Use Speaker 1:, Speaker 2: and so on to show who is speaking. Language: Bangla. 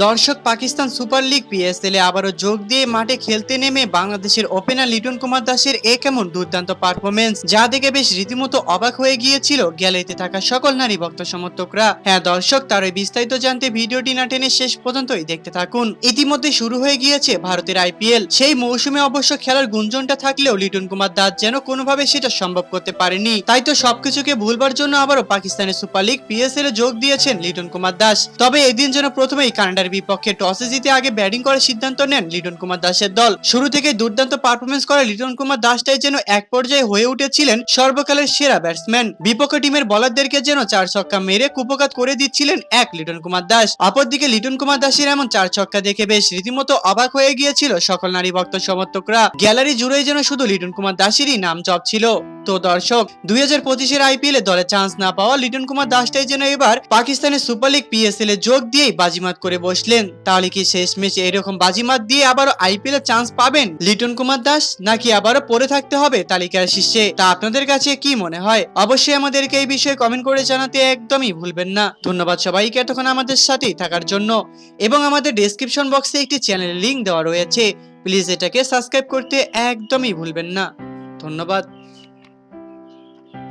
Speaker 1: দর্শক, পাকিস্তান সুপার লিগ পিএসএল এ আবারও যোগ দিয়ে মাঠে খেলতে নেমে বাংলাদেশের ওপেনার লিটন কুমার দাসের কেমন দুর্দান্ত পারফরমেন্স, যা দেখে বেশ রীতিমতো অবাক হয়ে গিয়েছিল গ্যালারিতে থাকা সকল নারী ভক্ত সমর্থকরা। হ্যাঁ দর্শক, তার ওই বিস্তারিত জানতে ভিডিওটি না টেনে শেষ পর্যন্তই দেখতে থাকুন। ইতিমধ্যে শুরু হয়ে গিয়েছে ভারতের আইপিএল। সেই মৌসুমে অবশ্য খেলার গুঞ্জনটা থাকলেও লিটন কুমার দাস যেন কোনোভাবে সেটা সম্ভব করতে পারেনি। তাই তো সবকিছুকে ভুলবার জন্য আবারও পাকিস্তানের সুপার লিগ পিএসএল এ যোগ দিয়েছেন লিটন কুমার দাস। তবে এদিন যেন প্রথমেই কানাডার বিপক্ষে টসে জিতে আগে ব্যাটিং করার সিদ্ধান্ত নেন লিটন কুমার দাসের দল। শুরু থেকে দুর্দান্ত পারফরমেন্স করা লিটন কুমার দাসটাই যেন এক পর্যায়ে হয়ে উঠেছিলেন সর্বকালের সেরা ব্যাটসম্যান। বিপক্ষ টিমের বলারদেরকে যেন 4 ছক্কা মেরে কুপোকাত করে দিচ্ছিলেন এক লিটন কুমার দাস। অপরদিকে লিটন কুমার দাসের এমন 4 ছক্কা দেখে বেশ রীতিমতো অবাক হয়ে গিয়েছিল সকল নারী ভক্ত সমর্থকরা। গ্যালারি জুড়েই যেন শুধু লিটন কুমার দাসেরই নাম জপছিল। তো দর্শক, 2025-এর আইপিএল এ দলে চান্স না পাওয়া লিটন কুমার দাসটাই যেন এবার পাকিস্তানের সুপার লিগ পিএসএল এ যোগ দিয়েই বাজিমাত করে বসলেন। তাহলে কি শেষমেশ এরকম বাজিমাত দিয়ে আবারও আইপিএল এ চান্স পাবেন লিটন কুমার দাস, নাকি আবারও পড়ে থাকতে হবে তালিকার শীর্ষে? তা আপনাদের কাছে কি মনে হয়? অবশ্যই আমাদেরকে এই বিষয়ে কমেন্ট করে জানাতে একদমই ভুলবেন না। ধন্যবাদ সবাইকে এতক্ষণ আমাদের সাথেই থাকার জন্য। এবং আমাদের ডেসক্রিপশন বক্সে একটি চ্যানেলের লিংক দেওয়া রয়েছে, প্লিজ এটাকে সাবস্ক্রাইব করতে একদমই ভুলবেন না। ধন্যবাদ।